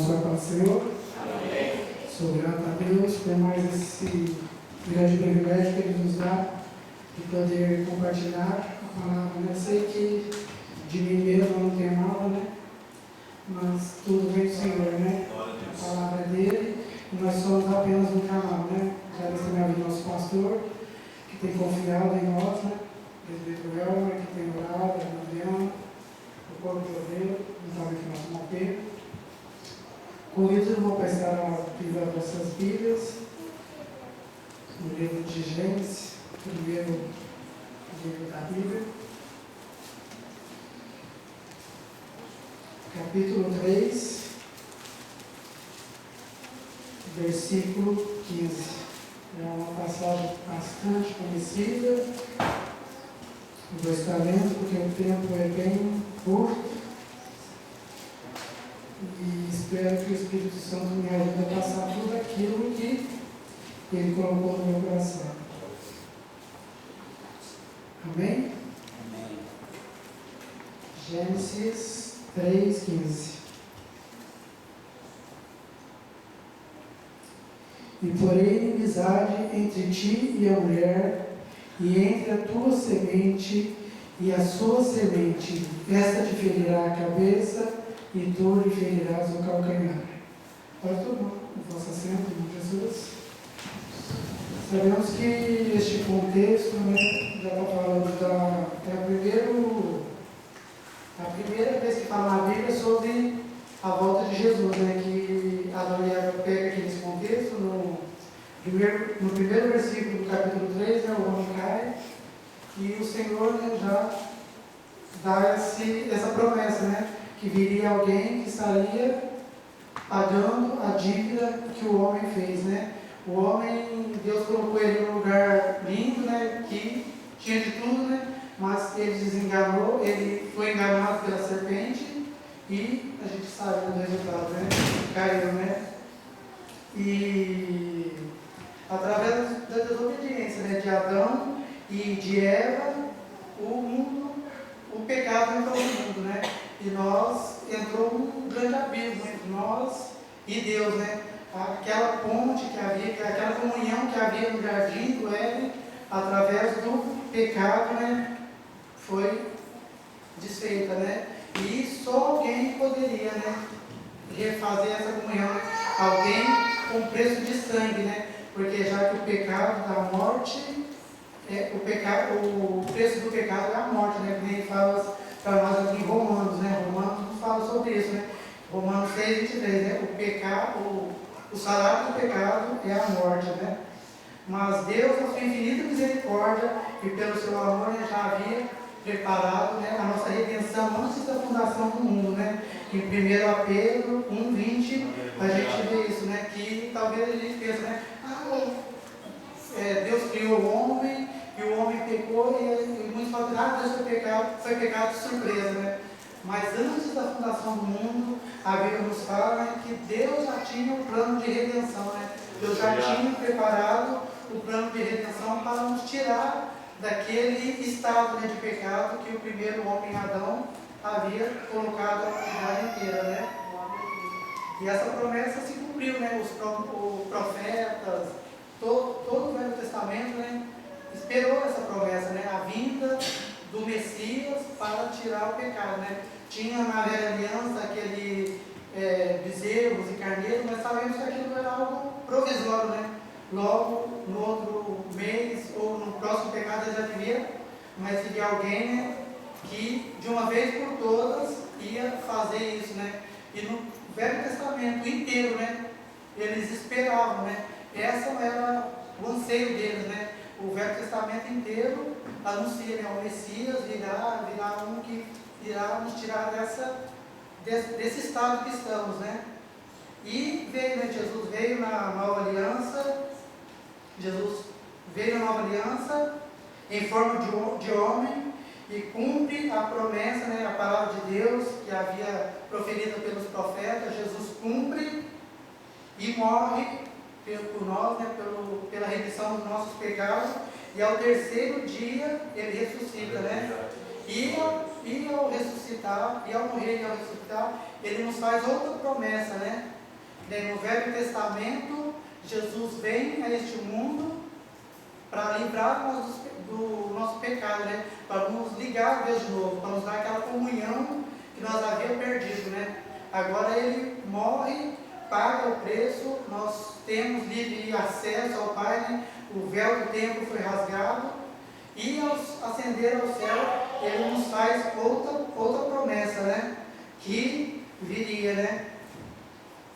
Posso dar para o Senhor? Amém. Sou grato a Deus por mais esse grande privilégio que Ele nos dá de poder compartilhar a palavra. Eu sei que de mim mesmo não tem nada, né? Mas tudo vem do Senhor, né? A palavra é dele e nós somos apenas um canal, né? Agradeço também ao nosso pastor, que tem confiado em nós, né? Presbítero Elmer, que tem orado, a Adriana, o corpo de ovelha, juntamente com o nosso Pedro. Convido o irmão para estar abrir as vossas Bíblias, no livro de Gênesis, primeiro livro da Bíblia, capítulo 3, versículo 15. É uma passagem bastante conhecida, vou estar lendo porque o tempo é bem curto. E espero que o Espírito Santo me ajude a passar tudo aquilo que Ele colocou no meu coração. Amém? Amém. Gênesis 3,15. E porém inimizade entre ti e a mulher, e entre a tua semente e a sua semente, esta te ferirá a cabeça, e tu lhe ferirás o calcanhar. Pode tomar o vosso assento, em Jesus. Sabemos que este contexto, né, já está falando a primeira vez que fala na Bíblia sobre a volta de Jesus, né, que Adão e Eva pega aqui nesse contexto, no primeiro versículo do capítulo 3, né, o homem cai, e o Senhor, né, já dá essa promessa, né, que viria alguém que estaria pagando a dívida que o homem fez, né? O homem, Deus colocou ele num lugar lindo, né? Que tinha de tudo, né? Mas ele desenganou, ele foi enganado pela serpente e a gente sabe do resultado, né? Caiu, né? E através da desobediência, né? De Adão e de Eva, o pecado entrou no mundo, né? E entrou um grande abismo entre nós e Deus, né? Aquela ponte que havia, aquela comunhão que havia no jardim do Éden, através do pecado, né? Foi desfeita, né? E só alguém poderia, né? Refazer essa comunhão, né? Alguém com preço de sangue, né? Porque já que o pecado da morte, o preço do pecado é a morte, né? Que nem fala para nós aqui em Romanos, né? Romanos fala sobre isso, né? Romanos 6:23, né? O salário do pecado é a morte, né? Mas Deus, na sua infinita misericórdia e pelo seu amor, né, já havia preparado, né, a nossa redenção antes da fundação do mundo, né? Em 1 Pedro 1:20, a gente vê isso, né? Que talvez a gente pense, né? Deus criou o homem e o homem pecou e muitos falam que Deus foi pecado de surpresa, né? Mas antes da fundação do mundo, a Bíblia nos fala, né, que Deus já tinha um plano de redenção, né? Deus já tinha preparado o plano de redenção para nos tirar daquele estado, né, de pecado que o primeiro homem, Adão, havia colocado a humanidade inteira, né? E essa promessa se cumpriu, né? Os profetas, todo o Velho Testamento, né, esperou essa promessa, né? A vinda do Messias para tirar o pecado, né? Tinha na velha aliança aquele bezerros e carneiros, mas sabemos que aquilo era algo provisório, né? Logo, no outro mês ou no próximo pecado já devia, mas seria alguém, né, que de uma vez por todas ia fazer isso, né? E no Velho Testamento inteiro, né, eles esperavam, né? Essa era o anseio deles, né? O Velho Testamento inteiro anuncia, né, o Messias virá um que irá nos tirar desse estado que estamos, né? E veio, né, Jesus veio na nova aliança, Jesus veio na nova aliança em forma de homem e cumpre a promessa, né, a palavra de Deus que havia proferida pelos profetas. Jesus cumpre e morre por nós, né, pela remissão dos nossos pecados, e ao terceiro dia ele ressuscita, né? E ao ressuscitar, e ao morrer e ao ressuscitar, ele nos faz outra promessa, né? No Velho Testamento, Jesus vem a este mundo para livrar-nos do nosso pecado, né? Para nos ligar a Deus de novo, para nos dar aquela comunhão que nós havíamos perdido, né? Agora ele morre, paga o preço, nós temos livre acesso ao Pai, né? O véu do templo foi rasgado, e ao ascender ao céu, ele nos faz outra promessa, né? Que viria, né?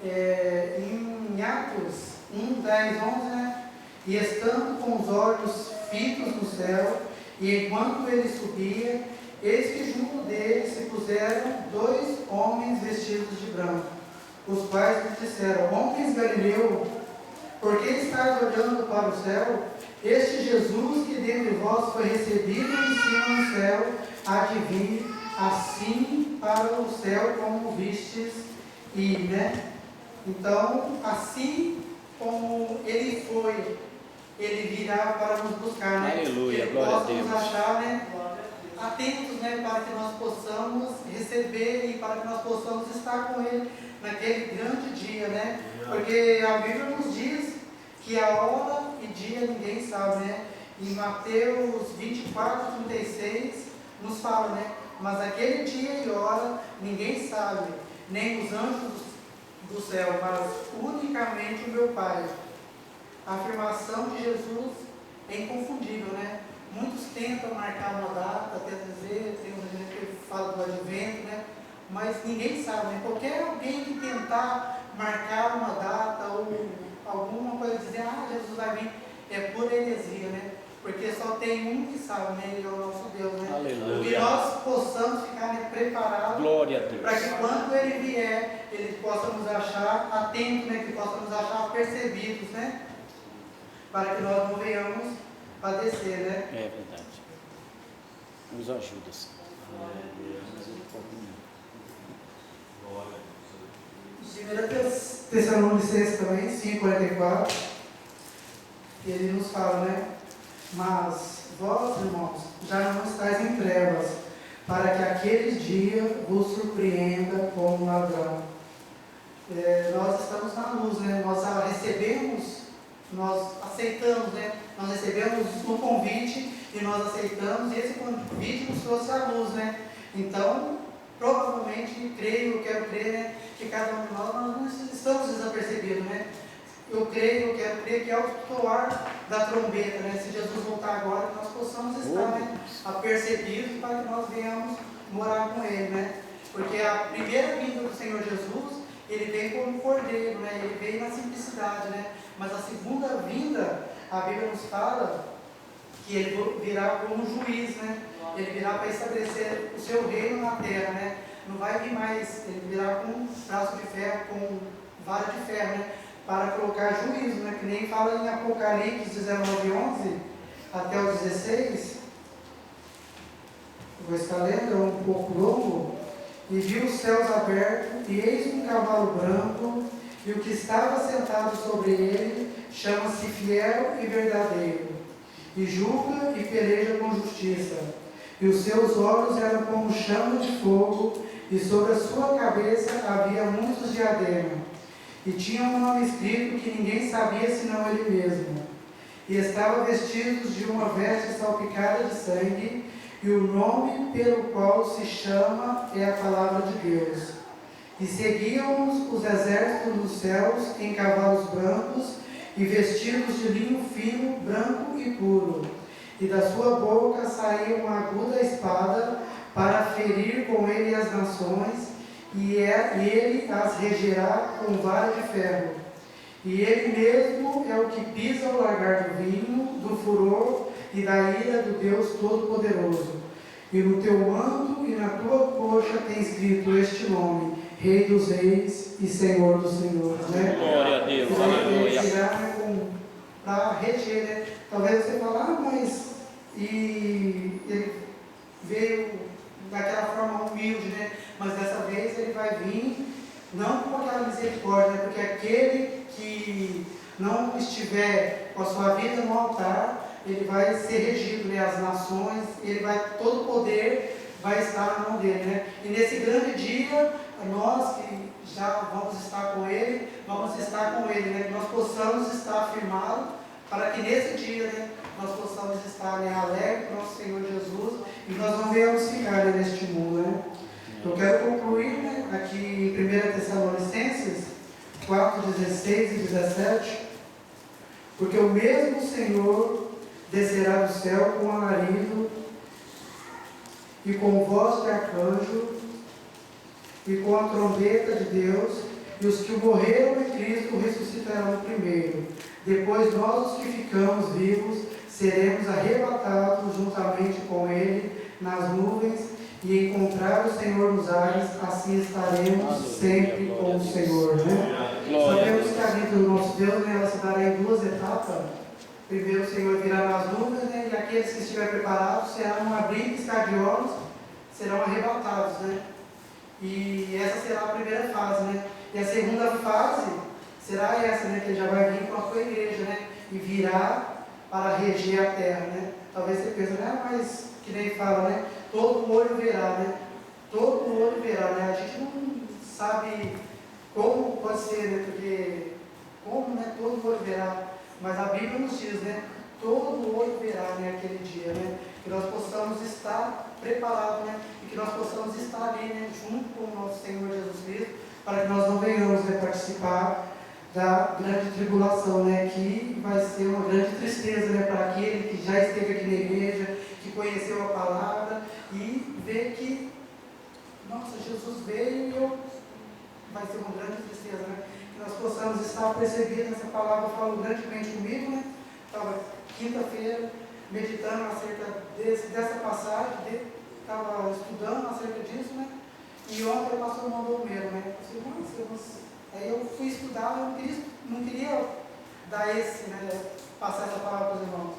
Em Atos 1, 10, 11, né? E estando com os olhos fitos no céu, e enquanto ele subia, eis que junto dele se puseram 2 homens vestidos de branco, os quais lhe disseram: Homens Galileu, por que estáis olhando para o céu? Este Jesus que dentre vós foi recebido em cima no céu, há de vir assim para o céu como vistes ir, né? Então, assim como ele foi, ele virá para nos buscar, né? Aleluia, ele glória a possa Deus. nos achar, né? Atentos, né? Para que nós possamos receber e para que nós possamos estar com ele naquele grande dia, né? Porque a Bíblia nos diz que a hora e dia ninguém sabe, né? Em Mateus 24, 36 nos fala, né? Mas aquele dia e hora ninguém sabe, nem os anjos do céu, mas unicamente o meu Pai. A afirmação de Jesus é inconfundível, né? Muitos tentam marcar uma data, tentam dizer, tem uma gente que fala do advento, né? Mas ninguém sabe, né? Qualquer alguém que tentar marcar uma data ou alguma coisa, dizer, Jesus vai vir, é pura heresia, né? Porque só tem um que sabe, né? Ele é o nosso Deus, né? Aleluia. Que nós possamos ficar, né, preparados, Glória a Deus, para que quando ele vier, ele possa nos achar atentos, né? Que possa nos achar percebidos, né? Para que nós não venhamos padecer, né? é verdade. Nos ajuda, Senhor. 1 Tessalonicenses também, 5,44, ele nos fala, né? Mas vós, irmãos, já não estáis em trevas, para que aquele dia vos surpreenda como ladrão. Nós estamos na luz, né? Nós recebemos, nós aceitamos, né? Nós recebemos um convite e nós aceitamos, e esse convite nos trouxe a luz, né? Então, provavelmente, eu quero crer, né, que cada um de nós não estamos desapercebidos, né? Eu quero crer que ao soar da trombeta, né, se Jesus voltar agora, que nós possamos estar, né, apercebidos para que nós venhamos morar com Ele, né? Porque a primeira vinda do Senhor Jesus, Ele vem como cordeiro, né? Ele veio na simplicidade, né? Mas a segunda vinda, a Bíblia nos fala que Ele virá como juiz, né? Ele virá para estabelecer o seu reino na terra, né? Não vai vir mais, Ele virá com um braço de ferro, com vara de ferro, né? Para colocar juízo, né? Que nem fala em Apocalipse 19:11 até o 16. Eu vou estar lendo, é um pouco longo. E viu os céus abertos, e eis um cavalo branco, e o que estava sentado sobre ele chama-se Fiel e Verdadeiro, e julga e peleja com justiça. E os seus olhos eram como chama de fogo, e sobre a sua cabeça havia muitos diademas. E tinha um nome escrito que ninguém sabia senão ele mesmo. E estava vestido de uma veste salpicada de sangue, e o nome pelo qual se chama é a palavra de Deus. E seguiam-os os exércitos dos céus em cavalos brancos, e vestidos de linho fino, branco e puro. E da sua boca saía uma aguda espada, para ferir com ele as nações, e ele as regerá com vara de ferro. E ele mesmo é o que pisa o lagar do vinho, do furor e da ira do Deus Todo-Poderoso. E no teu manto e na tua coxa tem escrito este nome: Rei dos Reis e Senhor dos Senhores. Né? Glória a Deus, aleluia. Para reger, né? Talvez você fale, mas ele veio daquela forma humilde, né? Mas dessa vez ele vai vir, não com aquela misericórdia, né? Porque aquele que não estiver com a sua vida no altar, ele vai ser regido, né? As nações, todo o poder vai estar na mão dele, né? E nesse grande dia, nós que já vamos estar com Ele, né? Que nós possamos estar firmados, para que nesse dia, né, nós possamos estar, né, alegres com nosso Senhor Jesus, e nós não venhamos ficar, né, neste mundo, né? Eu quero concluir, né, aqui em 1 Tessalonicenses 4, 16 e 17, porque o mesmo Senhor descerá do céu com alarido e com voz de arcanjo e com a trombeta de Deus, e os que morreram em Cristo ressuscitarão primeiro. Depois nós, os que ficamos vivos, seremos arrebatados juntamente com Ele nas nuvens e encontrar o Senhor nos ares, assim estaremos sempre com o Senhor, né? Sabemos que a vida do nosso Deus, né, ela se dará em duas etapas. Primeiro o Senhor virá nas nuvens, né, e aqueles que estiverem preparados serão abrir e piscar de olhos, serão arrebatados, né? E essa será a primeira fase, né? E a segunda fase será essa, né? Que ele já vai vir com a sua igreja, né? E virá para reger a terra, né? Talvez você pense, né? Mas que nem fala, né? Todo olho verá, né? Todo olho verá, né? A gente não sabe como pode ser, né? Porque como, né? Todo olho verá. Mas a Bíblia nos diz, né? Todo olho verá, né? Aquele dia, né? Que nós possamos estar preparados, né? E que nós possamos estar ali, né? Junto com o nosso Senhor Jesus Cristo, para que nós não venhamos, né, participar da grande tribulação, né? Que vai ser uma grande tristeza, né? Para aquele que já esteve aqui na igreja, que conheceu a palavra e vê que, nossa, Jesus veio e vai ser uma grande tristeza, né? Que nós possamos estar percebendo essa palavra, falou grandemente comigo, né? Estava quinta-feira meditando acerca dessa passagem, estava estudando acerca disso, né? E ontem o pastor mandou o meu, né? Aí eu fui estudar, eu não queria dar passar essa palavra para os irmãos.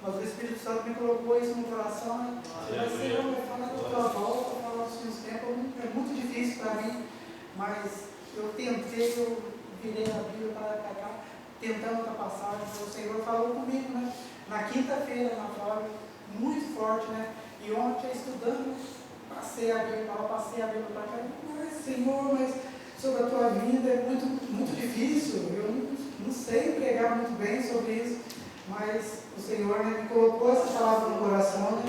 Mas o Espírito Santo me colocou isso no coração, né? Mas Senhor, vai falar da tua volta, falar dos seus tempos, é muito difícil para mim, mas eu tentei, eu virei a Bíblia para cá, tentando outra passagem, mas o Senhor falou comigo, né? Na quinta-feira, na prova, muito forte, né? E ontem, estudando, passei a Bíblia para cá, mas Senhor, mas sobre a tua vida é muito difícil, eu não sei pregar muito bem sobre isso, mas o Senhor, né, me colocou essa palavra no coração, né,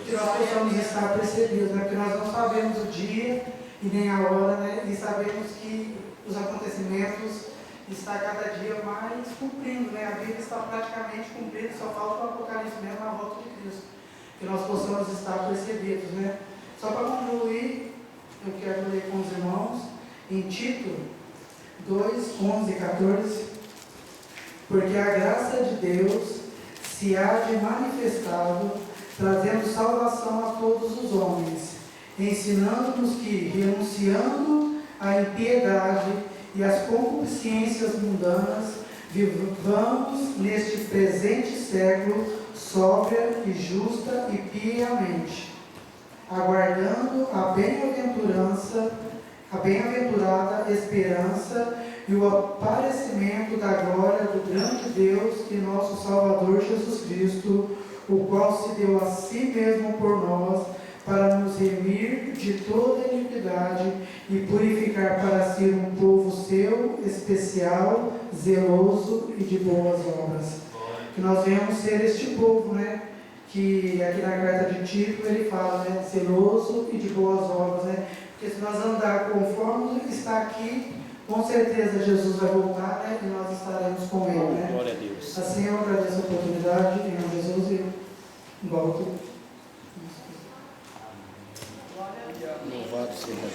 que nós possamos estar percebidos, né, porque nós não sabemos o dia e nem a hora, né, e sabemos que os acontecimentos estão cada dia mais cumprindo, né, a Bíblia está praticamente cumprida, só falta o Apocalipse mesmo na volta de Cristo, que nós possamos estar percebidos, né. Só para concluir, eu quero ler com os irmãos em Tito 2, 11 e 14, porque a graça de Deus se há de manifestado, trazendo salvação a todos os homens, ensinando-nos que, renunciando à impiedade e às concupiscências mundanas, vivamos neste presente século sóbria e justa e piamente, aguardando a bem-aventurada esperança e o aparecimento da glória do grande Deus e nosso Salvador Jesus Cristo, o qual se deu a si mesmo por nós, para nos remir de toda iniquidade e purificar para si um povo seu, especial, zeloso e de boas obras. Que nós venhamos ser este povo, né? Que aqui na carta de Tito ele fala, né? Zeloso e de boas obras, né? Porque se nós andar conforme está aqui, com certeza Jesus vai voltar, né? E nós estaremos com Ele, né? Glória a Deus. Assim eu agradeço a oportunidade, em nome de Jesus, e volto. Louvado seja